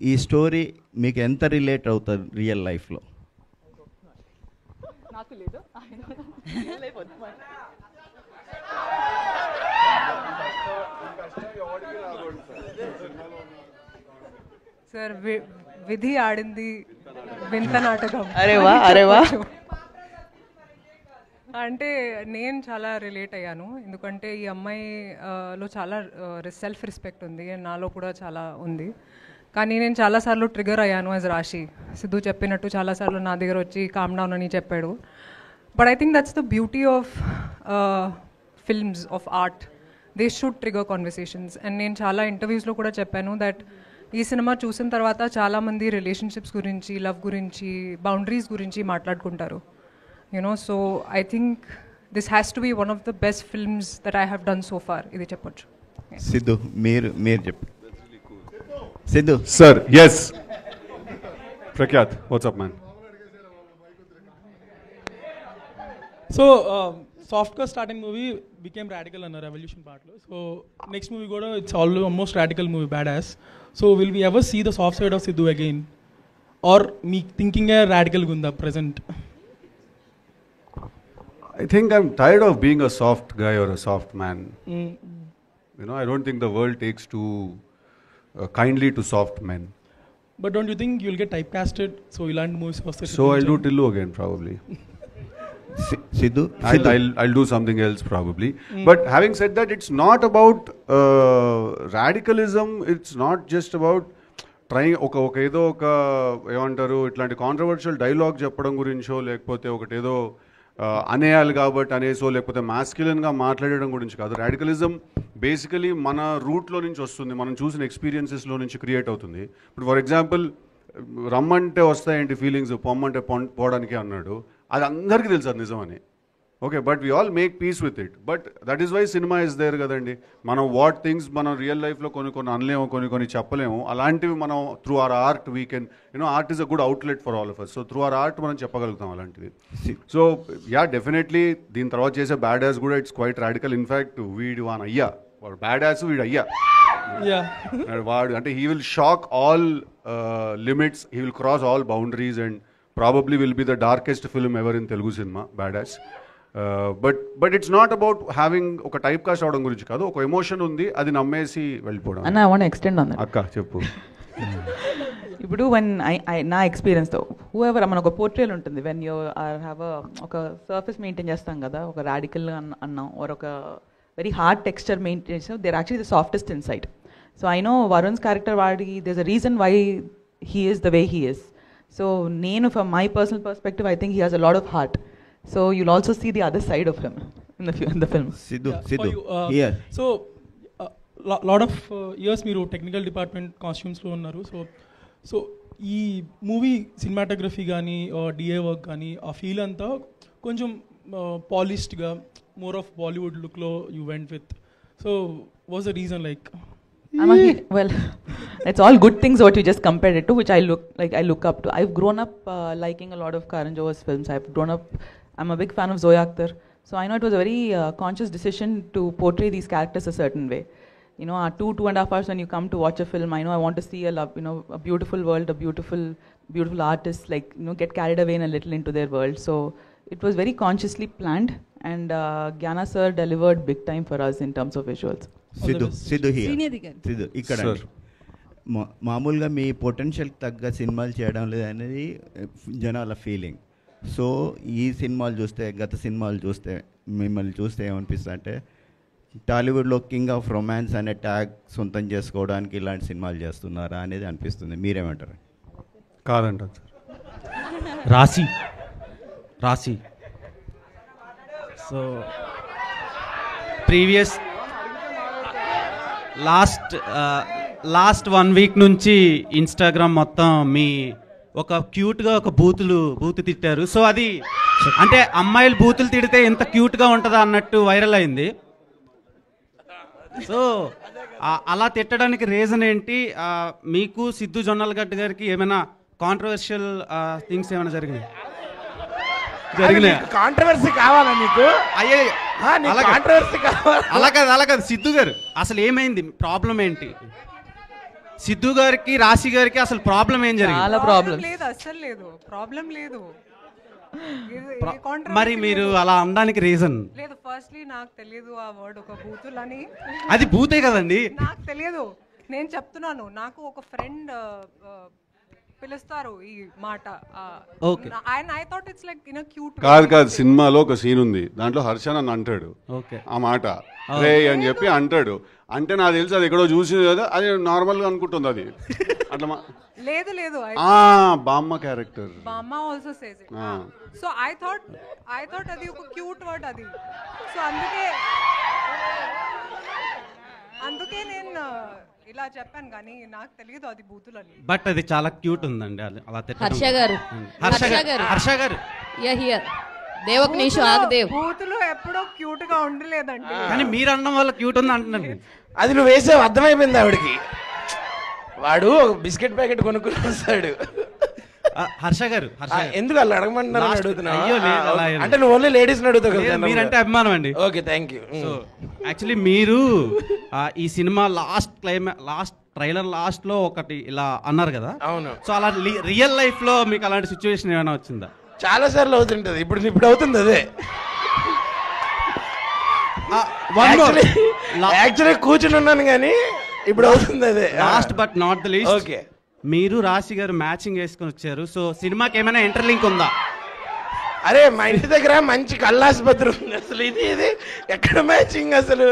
ఈ స్టోరీ మీకు ఎంత రిలేట్ అవుతుంది రియల్ లైఫ్లో? నాకు లేదు. సార్ విధి ఆడింది వింత నాటకం. అరేవా అంటే నేను చాలా రిలేట్ అయ్యాను, ఎందుకంటే ఈ అమ్మాయిలో చాలా సెల్ఫ్ రెస్పెక్ట్ ఉంది, నాలో కూడా చాలా ఉంది. కానీ నేను చాలాసార్లు ట్రిగర్ అయ్యాను యాజ్ రాశి. సిద్ధు చెప్పినట్టు చాలాసార్లు నా దగ్గర వచ్చి కామ్ డౌన్ అని చెప్పాడు. But I think that's the beauty of films, of art. They should trigger conversations. And నేను చాలా ఇంటర్వ్యూస్లో కూడా చెప్పాను దట్ ఈ సినిమా చూసిన తర్వాత చాలామంది రిలేషన్షిప్స్ గురించి, లవ్ గురించి, బౌండరీస్ గురించి మాట్లాడుకుంటారు. So I think this has to be one of the best films that I have done so far. ఇది చెప్పొచ్చు. సిద్ధు మీరు చెప్పు. Siddhu sir. Yes Prakhyat, what's up man. So సాఫ్ట్గా స్టార్టింగ్ మూవీ బికేమ్ రాడికల్ అన్న రెవల్యూషన్ పార్ట్లో. సో నెక్స్ట్ మూవీ కూడా it's almost radical movie, badass. So will we ever see the soft side of Siddhu again, or me thinking రాడికల్గా ఉందా present? I think I'm tired of being a soft guy or a soft man. I don't think the world takes too kindly to soft men. But don't you think you'll get typecasted? So you'll land movies. So I'll do Tillu again probably. Sidhu? I'll do something else probably. But having said that, it's not about radicalism. It's not just about trying ఏదో ఒక ఏమంటారు ఇట్లాంటి కాంట్రవర్షియల్ డైలాగ్ చెప్పడం గురించో, లేకపోతే ఒకటేదో అనేయాలి కాబట్టి అనేసో, లేకపోతే మాస్క్యులన్గా మాట్లాడడం గురించి కాదు. రాడికలిజం బేసికలీ మన రూట్లో నుంచి వస్తుంది, మనం చూసిన ఎక్స్పీరియన్సెస్లో నుంచి క్రియేట్ అవుతుంది. ఇప్పుడు ఫర్ ఎగ్జాంపుల్ రమ్మంటే వస్తాయేంటి ఫీలింగ్స్, పొమ్మంటే పోవడానికి అన్నాడు. అది అందరికీ తెలుసు అది నిజమని. Okay, but we all make peace with it. But that is why cinema is there కదండి. మనం వాట్ థింగ్స్ మనం రియల్ లైఫ్లో కొన్ని అనలేము, కొన్ని చెప్పలేము. అలాంటివి మనం through our art we can art is a good outlet for all of us. So through our art మనం చెప్పగలుగుతాం అలాంటివి. సో యా, డెఫినెట్లీ దీని తర్వాత చేసే బ్యాడ్ యాస్ కూడా ఇట్స్ క్వైట్ రాడికల్. ఇన్ఫ్యాక్ట్ వీడు వాన్ అయ్యా, వాడు బ్యాడ్ యాస్, వీడు అయ్యా వాడు అంటే he will shock all limits, he will cross all boundaries and probably will be the darkest film ever in Telugu cinema, bad as. But it's not about having ఒక టైప్ కాస్ట్ అవడం గురించి కాదు. ఒక ఎమోషన్ ఉంది, అది నమ్మేసి వెళ్ళిపోవడం. అన్న I want extend on that. అక్క చెప్పు. ఇప్పుడు వెన్ నా ఎక్స్పీరియన్స్తో హూఎవర్ మన ఒక పోర్ట్రేల్ ఉంటుంది, వెన్ యూ హ్యావ్ ఒక సర్ఫేస్ మెయింటైన్ చేస్తాం కదా, ఒక రాడికల్ అన్నాం, or ఒక వెరీ హార్డ్ టెక్స్చర్ మెయింటైన్ చేస్తాం, there actually the softest inside. So I know Varun's character వాడి there is a reason why he is the way he is. So నేను from my personal perspective I think he has a lot of heart. So you'll also see the other side of him in the film. Sidhu, here. So lot of years మీరు టెక్నికల్ డిపార్ట్మెంట్ కాస్ట్యూమ్స్లో ఉన్నారు. సో ఈ మూవీ సినిమాటోగ్రఫీ కానీ డిఏ వర్క్ కానీ ఆ ఫీల్ అంతా కొంచెం పాలిష్డ్గా, మోర్ ఆఫ్ బాలీవుడ్ లుక్లో you went with. So what's the reason like? Well, it's all good things what you just compared it to, which I look up to. I've grown up liking a lot of Karan Johar's films. I'm a big fan of Zoya Akhtar. So I know it was a very conscious decision to portray these characters a certain way. You know, 2.5 hours when you come to watch a film, I know I want to see a beautiful world, a beautiful artist, like, you know, get carried away a little into their world. So it was very consciously planned, and Gyana sir delivered big time for us in terms of visuals. Siddhu ఇక్కడ మామూలుగా మీ పొటెన్షియల్ తగ్గ సినిమాలు చేయడం లేదనేది జనాల ఫీలింగ్. సో ఈ సినిమాలు చూస్తే, గత సినిమాలు చూస్తే, మిమ్మల్ని చూస్తే ఏమనిపిస్తుంది అంటే టాలీవుడ్లో కింగ్ ఆఫ్ రొమాన్స్ అనే ట్యాగ్ సొంతం చేసుకోవడానికి ఇలాంటి సినిమాలు చేస్తున్నారా అనేది అనిపిస్తుంది. మీరేమంటారు? కాదంటారు సార్. రాశి సో ప్రీవియస్ లాస్ట్ 1 వీక్ నుంచి ఇన్స్టాగ్రామ్ మొత్తం మీ ఒక క్యూట్గా ఒక బూతు తిట్టారు. సో అది అంటే అమ్మాయిలు బూతులు తిడితే ఎంత క్యూట్గా ఉంటుందా అన్నట్టు వైరల్ అయింది. సో అలా తిట్టడానికి రీజన్ ఏంటి? మీకు సిద్ధు జొన్నలగడ్డ గారికి ఏమైనా కాంట్రవర్షియల్ థింగ్స్ ఏమైనా జరిగినాయి? కాంట్రవర్సీ కావాలా నీకు? అలా కాదు సిద్ధు గారు, అసలు ఏమైంది? ప్రాబ్లం ఏంటి? సిద్ధు గారికి రాశి గారికి అసలు ప్రాబ్లం ఏం జరిగింది? చాలా ప్రాబ్లం లేదు, అసలు లేదు, ప్రాబ్లం లేదు. మరి మీరు అలా అనడానికి రీజన్ లేదు. ఫస్ట్లీ నాకు తెలియదు ఆ వర్డ్ ఒక బూతులని. అది బూతే కదండి. నాకు తెలియదు, నేను చెప్తున్నాను. నాకు ఒక ఫ్రెండ్ పిలుస్తారు ఈ మాట. I thought it's like in a cute way. కాదు సినిమాలో ఒక సీన్ ఉంది, దాంట్లో హర్ష నన్ను అంటాడు ఆ మాట రే అని చెప్పి అంటాడు. అంటే నాకు తెలిసి అది ఎక్కడో చూసింది కదా, అది నార్మల్గా అనుకుంటుంది అది అట్లా. లేదు బామ్మ క్యారెక్టర్, బామ్మ also says it. So I thought అది ఒక క్యూట్ వర్డ్ అది. సో అందుకే నేను ఇలా చెప్పాను, కానీ నాకు తెలియదు అది బూతులని. బట్ అది చాలా క్యూట్ ఉందండి. అలా హర్ష గారు దేవక్ నీషు ఆగదేవ్ బూతులు ఎప్పుడో క్యూట్ గా ఉండలేదండి. కానీ మీరు అనడం వల్ల క్యూట్ ఉంది అంటున్నాను. అది నువ్వు వేసావు, అర్థమైపోయింది ఆవిడకి. వాడు ఒక బిస్కెట్ ప్యాకెట్ కొనుక్కుని వస్తాడు. హర్ష గారు ఎందుకు అలా అడగమంటున్నారు అడుగుతున్నా? అంటే నువ్వు ఓన్లీ లేడీస్ అడుగుతావు కదా. మీరంటే అభిమానం అండి. Okay, thank you. So actually మీరు ఈ సినిమా లాస్ట్ ట్రైలర్ లాస్ట్ లో ఒకటి ఇలా అన్నారు కదా. అవును. సో అలా రియల్ లైఫ్ లో మీకు అలాంటి సిచ్యువేషన్ ఏమైనా వచ్చిందా? చాలా సార్లు అవుతుంటది. ఇప్పుడు అవుతుంది అదే. యాక్చువల్లీ కూర్చుని ఉన్నాను కానీ ఇప్పుడు అవుతుంది అదే. Last but not the least, okay, మీరు రాశి గారు మ్యాచింగ్ వేసుకొని వచ్చారు. సో సినిమాకి ఏమైనా ఇంటర్లింక్ ఉందా? అరే మా ఇంటి దగ్గర మంచి కళ్ళాసుపత్రి ఉంది. అసలు ఇది ఎక్కడ మ్యాచింగ్ అసలు?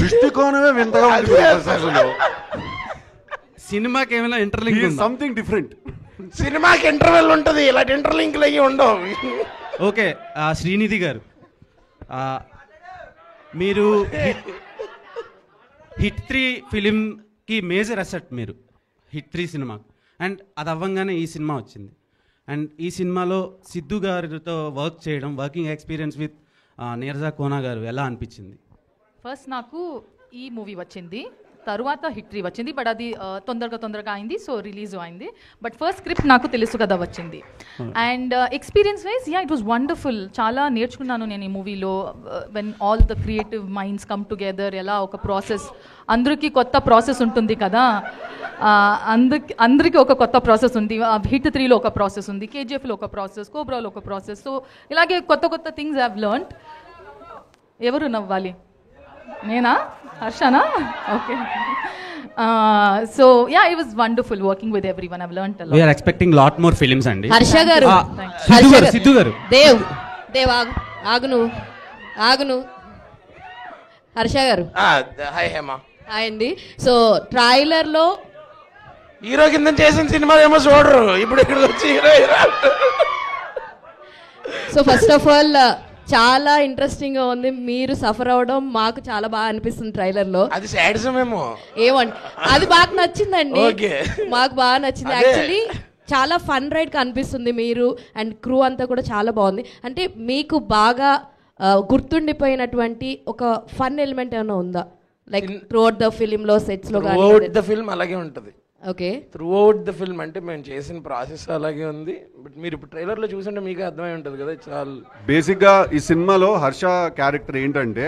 దృష్టికోణమే వింతగా ఉంది. సినిమాకి ఏమైనా ఇంటర్లింక్ సంథింగ్ డిఫరెంట్. సినిమాకి ఇంటర్వెల్ ఉంటుంది, ఇలాంటి ఇంటర్లింక్లు అయ్యి ఉండవు. ఓకే, శ్రీనిధి గారు, మీరు హిట్ 3 ఫిలింకి మేజర్ అసెట్. మీరు హిట్ 3 సినిమా, అండ్ అది అవ్వంగానే ఈ సినిమా వచ్చింది. అండ్ ఈ సినిమాలో సిద్ధు గారితో working experience with Neeraja Kona గారు ఎలా అనిపించింది? ఫస్ట్ నాకు ఈ మూవీ వచ్చింది, తర్వాత హిట్ 3 వచ్చింది. బట్ అది తొందరగా అయింది, సో రిలీజ్ అయింది. బట్ ఫస్ట్ స్క్రిప్ట్ నాకు తెలుసు కదా వచ్చింది. And experience wise it was wonderful. చాలా నేర్చుకున్నాను నేను ఈ మూవీలో. When all the creative minds come together, ఎలా ఒక ప్రాసెస్, అందరికీ కొత్త ప్రాసెస్ ఉంటుంది కదా, అందరికీ ఒక కొత్త ప్రాసెస్ ఉంది. హిట్ 3లో ఒక ప్రాసెస్ ఉంది, కేజీఎఫ్లో ఒక ప్రాసెస్, కోబ్రాలో ఒక ప్రాసెస్. సో ఇలాగే కొత్త థింగ్స్ ఐ హావ్ లెర్న్డ్. ఎవరు నవ్వాలి? నేనా? హర్షనా? Okay. So yeah, it was wonderful working with everyone. I've learned a lot. We are expecting lot more films andi. Harsha garu, Sidhu garu Dev agunu Harsha garu. Hi Hema. Hi andi. So trailer lo hero కింద చేసిన సినిమా ఏమో చూడరు, ఇప్పుడు ఇక్కడ వచ్చి hero. So first of all చాలా ఇంట్రెస్టింగ్ గా ఉంది. మీరు సఫర్ అవడం మాకు చాలా బాగా అనిపిస్తుంది ట్రైలర్ లో. అది సాడిజం ఏమో ఏమండి, అది బాగా నచ్చిందండి, మాకు బాగా నచ్చింది. యాక్చువల్లీ చాలా ఫన్ రైడ్ కనిపిస్తుంది మీరు అండ్ క్రూ అంతా కూడా చాలా బాగుంది. అంటే మీకు బాగా గుర్తుండిపోయినటువంటి ఒక ఫన్ ఎలిమెంట్ ఏమైనా ఉందా? లైక్ త్రూ అవుట్ ద ఫిలింలో సెట్స్లో త్రూ అవుట్ ద ఫిల్మ్ అలాగే ఉంటుంది. Okay, throughout the film అంటే మేము చేసిన ప్రాసెస్ అలాగే ఉంది. బట్ మీరు ఇప్పుడు ట్రైలర్లో చూసుంటే మీకే అర్థమై ఉంటుంది కదా. చాలా బేసిక్గా ఈ సినిమాలో హర్ష క్యారెక్టర్ ఏంటంటే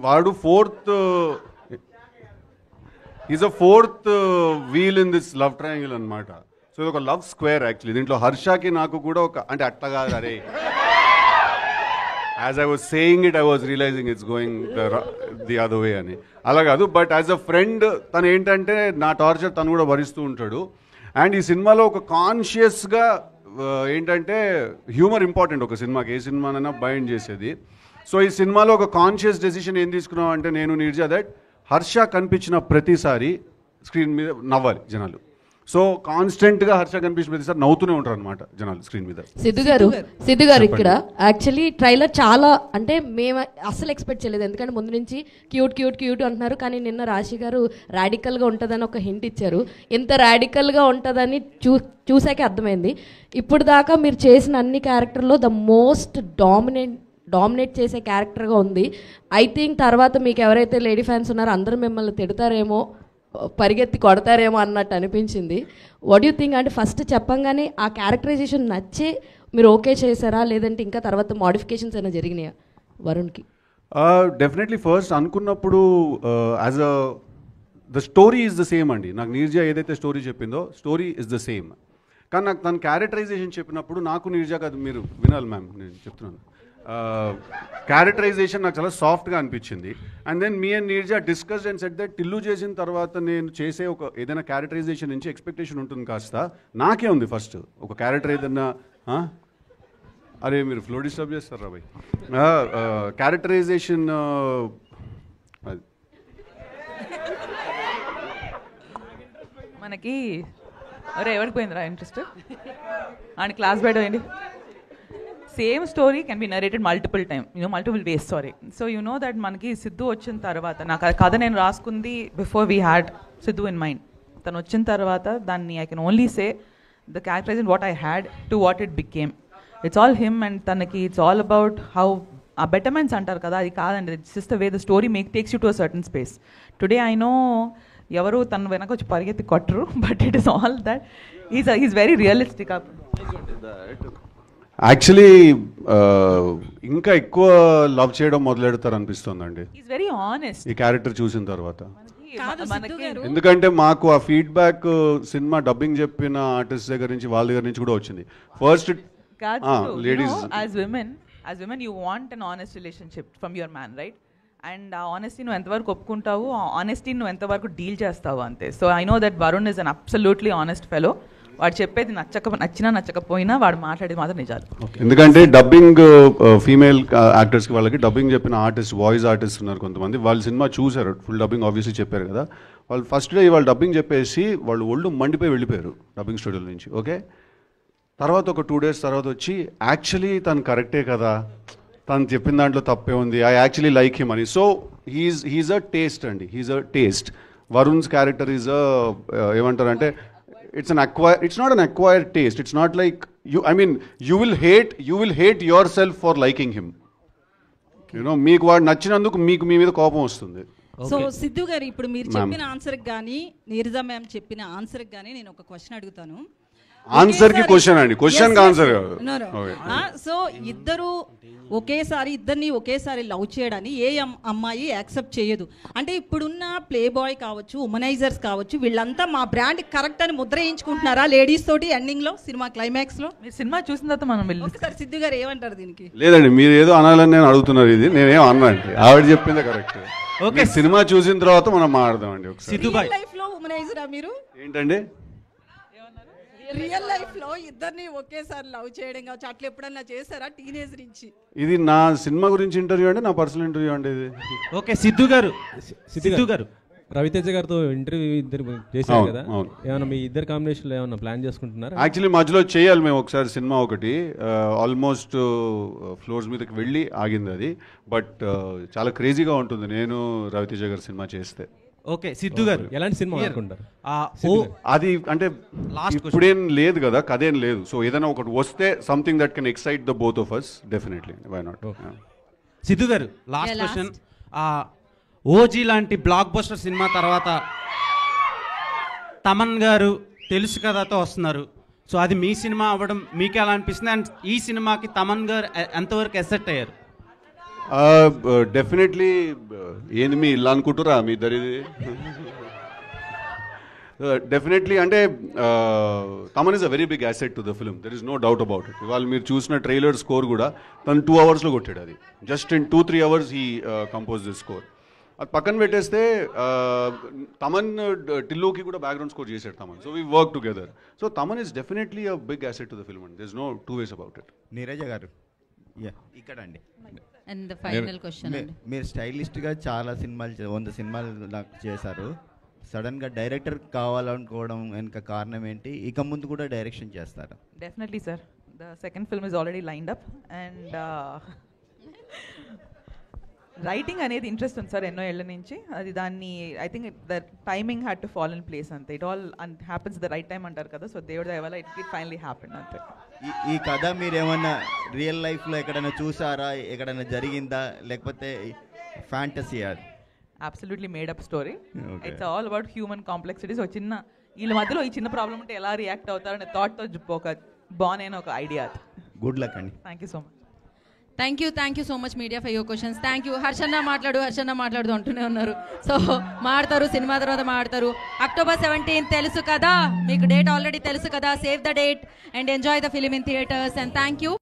వాడు is a fourth wheel in this love triangle అనమాట. సో ఇది ఒక లవ్ స్క్వేర్ యాక్చువల్లీ. దీంట్లో హర్షకి నాకు కూడా ఒక అంటే అట్లా కాదు, అరే as I was saying it I was realizing it's going the other way అని. అలా కాదు, బట్ యాజ్ అ ఫ్రెండ్ తను ఏంటంటే నా టార్చర్ తను కూడా భరిస్తూ ఉంటాడు. అండ్ ఈ సినిమాలో ఒక కాన్షియస్గా ఏంటంటే హ్యూమర్ ఇంపార్టెంట్ ఒక సినిమాకి, ఏ సినిమానైనా బైండ్ చేసేది. సో ఈ సినిమాలో ఒక కాన్షియస్ డెసిషన్ ఏం తీసుకున్నాం అంటే నేను నీర్జా దట్ హర్ష కనిపించిన ప్రతిసారి స్క్రీన్ మీద నవ్వాలి జనాలు. సో కాన్స్టెంట్గా హర్ష కనిపించిన ప్రతిసారి నవ్వుతూనే ఉంటారు అనమాట జనాలు స్క్రీన్ మీద. సిద్ధు గారు ఇక్కడ యాక్చువల్లీ ట్రైలర్ చాలా అంటే మేము అస్సలు ఎక్స్పెక్ట్ చేయలేదు, ఎందుకంటే ముందు నుంచి క్యూట్ క్యూట్ క్యూట్ అంటున్నారు. కానీ నిన్న రాశి గారు రాడికల్గా ఉంటుందని ఒక హింట్ ఇచ్చారు. ఎంత రాడికల్గా ఉంటుందని చూసాకే అర్థమైంది. ఇప్పుడు దాకా మీరు చేసిన అన్ని క్యారెక్టర్లో ద మోస్ట్ డామినేట్ చేసే క్యారెక్టర్గా ఉంది. ఐ థింక్ తర్వాత మీకు ఎవరైతే లేడీ ఫ్యాన్స్ ఉన్నారో అందరూ మిమ్మల్ని తిడతారేమో, పరిగెత్తి కొడతారేమో అన్నట్టు అనిపించింది. What you think? అంటే ఫస్ట్ చెప్పంగానే ఆ క్యారెక్టరైజేషన్ నచ్చే మీరు ఓకే చేశారా, లేదంటే ఇంకా తర్వాత మోడిఫికేషన్స్ అయినా జరిగినాయా వరుణ్కి? డెఫినెట్లీ ఫస్ట్ అనుకున్నప్పుడు as the story is the same అండి. నాకు నీర్జా ఏదైతే స్టోరీ చెప్పిందో స్టోరీ ఇస్ ద సేమ్. కానీ నాకు తన క్యారెక్టరైజేషన్ చెప్పినప్పుడు నాకు నీర్జా కాదు, మీరు వినాలి మ్యామ్, నేను చెప్తున్నాను. క్యారెక్టరైజేషన్ నాకు చాలా సాఫ్ట్గా అనిపించింది. And then me and Neerja discussed and set that Tillu చేసిన తర్వాత నేను చేసే ఒక ఏదైనా క్యారెక్టరైజేషన్ నుంచి ఎక్స్పెక్టేషన్ ఉంటుంది కాస్త. నాకే ఉంది ఫస్ట్ ఒక క్యారెక్టర్ ఏదన్నా అరే మీరు ఫ్లో డిస్టర్బ్ చేస్తారా బాయ్. క్యారెక్టరైజేషన్ మనకి అరే ఎవరికి పోయిందిరా ఇంట్రెస్ట్ అండ్ క్లాస్ బయట ఏంటి same story can be narrated multiple time multiple ways. Sorry. So that మనకి సిద్ధు వచ్చిన తర్వాత నాకు కథ నేను రాసుకుంది before we had Siddhu in mind. తను వచ్చిన తర్వాత దాన్ని I can only say the characterization what I had to what it became. It's all him and తనకి ఇట్స్ ఆల్ అబౌట్ హౌ ఆ బెటర్మెంట్స్ అంటారు కదా, అది కాదండి. It's just the way the story takes you to a certain space. Today I know ఎవరు తను వెనక వచ్చి పరిగెత్తి కొట్టరు, but it is all that is very realistic. Actually ఇంకా ఎక్కువ లవ్ చేయడం మొదలెడతారు అనిపిస్తుందండి ఈ క్యారెక్టర్ చూసిన తర్వాత. ఎందుకంటే మాకు ఆ ఫీడ్బ్యాక్ సినిమా డబ్బింగ్ చెప్పిన ఆర్టిస్ట్ దగ్గర నుంచి వాళ్ళ దగ్గర నుంచి కూడా వచ్చింది. First ladies as women you want an honest relationship from your man, right? And ఆ ఆనెస్టీ నువ్వు ఎంతవరకు ఒప్పుకుంటావు, ఆ ఆనెస్టీ నువ్వు ఎంతవరకు డీల్ చేస్తావు అంతే. So I know that Varun is an absolutely honest fellow. వాడు చెప్పేది నచ్చినా నచ్చకపోయినా వాడు మాట్లాడేది మాత్రం నిజాలు. ఎందుకంటే డబ్బింగ్ ఫీమేల్ యాక్టర్స్కి వాళ్ళకి డబ్బింగ్ చెప్పిన ఆర్టిస్ట్, వాయిస్ ఆర్టిస్ట్ ఉన్నారు కొంతమంది. వాళ్ళు సినిమా చూశారు, ఫుల్ డబ్బింగ్ ఆబ్వియస్లీ చెప్పారు కదా. వాళ్ళు ఫస్ట్ డే వాళ్ళు డబ్బింగ్ చెప్పేసి వాళ్ళు ఒళ్ళు మండిపోయి వెళ్ళిపోయారు డబ్బింగ్ స్టూడియో నుంచి. ఓకే, తర్వాత ఒక 2 days తర్వాత వచ్చి యాక్చువల్లీ తను కరెక్టే కదా, తను చెప్పిన దాంట్లో తప్పే ఉంది, ఐ యాక్చువల్లీ లైక్ హిమ్ అని. సో హీఈస్ అ టేస్ట్ అండి, he's a taste. Varun's character is ఏమంటారంటే it's not an acquired taste. It's not like you will hate yourself for liking him. మీకు వాడు నచ్చినందుకు మీకు మీ మీద కోపం వస్తుంది. సో సిద్ధు గారు ఇప్పుడు మీరు చెప్పిన ఆన్సర్కి కానీ నీరజా మ్యామ్ చెప్పిన ఆన్సర్కి కానీ నేను ఒక క్వశ్చన్ అడుగుతాను. ఆన్సర్ కి క్వశ్చన్ అండి, క్వశ్చన్ కి ఆన్సర్. సో ఇద్దరిని ఒకేసారి లవ్ చేయడాన్ని ఏ అమ్మాయి యాక్సెప్ట్ చేయదు. అంటే ఇప్పుడున్న ప్లే బాయ్ కావచ్చు, ఉమనైజర్స్ కావచ్చు, వీళ్ళంతా మా బ్రాండ్ కరెక్ట్ అని ముద్ర వేయించుకుంటున్నారా లేడీస్ తోటి ఎండింగ్ లో సినిమా క్లైమాక్స్ లో? సినిమా చూసిన తర్వాత మనం ఒకసారి సిద్ధు గారు ఏమంటారు దీనికి? లేదండి, మీరు ఏదో అనాలని నేను అడుగుతున్నారు, ఇది నేనేం అన్నా అండి, ఆవిడ చెప్పిందే కరెక్ట్. ఓకే, సినిమా చూసిన తర్వాత మనం మాట్లాడదామండి. ఒకసారి లైఫ్ లో ఉమనైజరా మీరు? ఏంటండి రియల్ లైఫ్ లో ఇద్దరిని ఒకేసారి లవ్ చేయడం కావచ్చు, అట్లా ఎప్పుడన్నా చేశారా టీనేజ్ నుంచి? ఇది నా సినిమా గురించి ఇంటర్వ్యూ అండి, నా పర్సనల్ ఇంటర్వ్యూ అండి ఇది. ఓకే, సిద్ధు గారు రవితేజ గారితో ఇంటర్వ్యూ ఇద్దరు చేశారు కదా, ఏమైనా మీ ఇద్దరు కాంబినేషన్ లో ఏమైనా ప్లాన్ చేసుకుంటున్నారా? యాక్చువల్లీ మధ్యలో చేయాలి మేము ఒకసారి సినిమా ఒకటి, ఆల్మోస్ట్ ఫ్లోర్స్ మీదకి వెళ్ళి ఆగింది అది. బట్ చాలా క్రేజీగా ఉంటుంది నేను రవితేజ గారి సినిమా చేస్తే. ఓకే సిద్ధు గారు ఎలాంటి సినిమా Here. అనుకుంటారు? అది అంటే ఇప్పుడేం లేదు కదా, కథేం లేదు. సో ఏదైనా ఒకటి వస్తే something that can excite the both of us, definitely why not. Siddhu garu last question, OG లాంటి బ్లాక్ బస్టర్ సినిమా తర్వాత తమన్ గారు తెలుసు కథతో వస్తున్నారు. సో అది మీ సినిమా అవ్వడం మీకు ఎలా అనిపిస్తుంది? అండ్ ఈ సినిమాకి తమన్ గారు ఎంతవరకు ఎసెట్ అయ్యారు? డెఫినెట్లీ. ఏంది మీ ఇల్లు అనుకుంటురా మీ ఇద్దరిది? డెఫినెట్లీ. అంటే Thaman is a very big asset to the film, there is no doubt about it. ఇవాళ మీరు చూసిన ట్రైలర్ స్కోర్ కూడా తను 2 hours కొట్టాడు. అది just in 2-3 hours he compose this score. అది పక్కన పెట్టేస్తే తమన్ టిల్లుకి కూడా బ్యాక్గ్రౌండ్ స్కోర్ చేశాడు Thaman. So we work together. So Thaman is definitely a big asset to the film and there is no 2 ways about it. Neeraja garu ఇక్కడ అండి. అండ్ ఫైనల్ క్వశ్చన్ అండి, మీరు స్టైలిస్ట్గా చాలా సినిమాలు 100 సినిమాలు నాకు చేశారు. సడన్గా డైరెక్టర్ కావాలనుకోవడం వెనుక కారణం ఏంటి? ఇక ముందు కూడా డైరెక్షన్ చేస్తారా? Definitely sir. The second film is already lined up and writing అనేది ఇంట్రెస్ట్ ఉంది సార్ ఎన్నో ఏళ్ళ నుంచి. అది దాన్ని I think the timing had to fall in place అంతే. It all happens the right time అంటారు కదా. సో దేవుడి దయ వల్ల ఇట్ ఫైనలీ హ్యాపెన్ అంతే. ఈ కథ మీరు ఏమన్నా రియల్ లైఫ్లో ఎక్కడైనా చూసారా? ఎక్కడైనా జరిగిందా లేకపోతే ఫ్యాంటసీ? అది absolutely made up story. It's all about human complexities. ఒక చిన్న వీళ్ళ మధ్యలో ఈ చిన్న ప్రాబ్లం ఉంటే ఎలా రియాక్ట్ అవుతారనే థాట్తో ఒక బాగునైన ఒక ఐడియా. గుడ్ లక్ అండి. Thank you so much. Thank you so much media for your questions. Thank you. హర్షన్న మాట్లాడు అంటూనే ఉన్నారు. సో మాడతారు, సినిమా తర్వాత మాడతారు. October 17 తెలుసు కదా మీకు, డేట్ ఆల్రెడీ తెలుసు కదా. Save the date and enjoy the film in theatres. And thank you.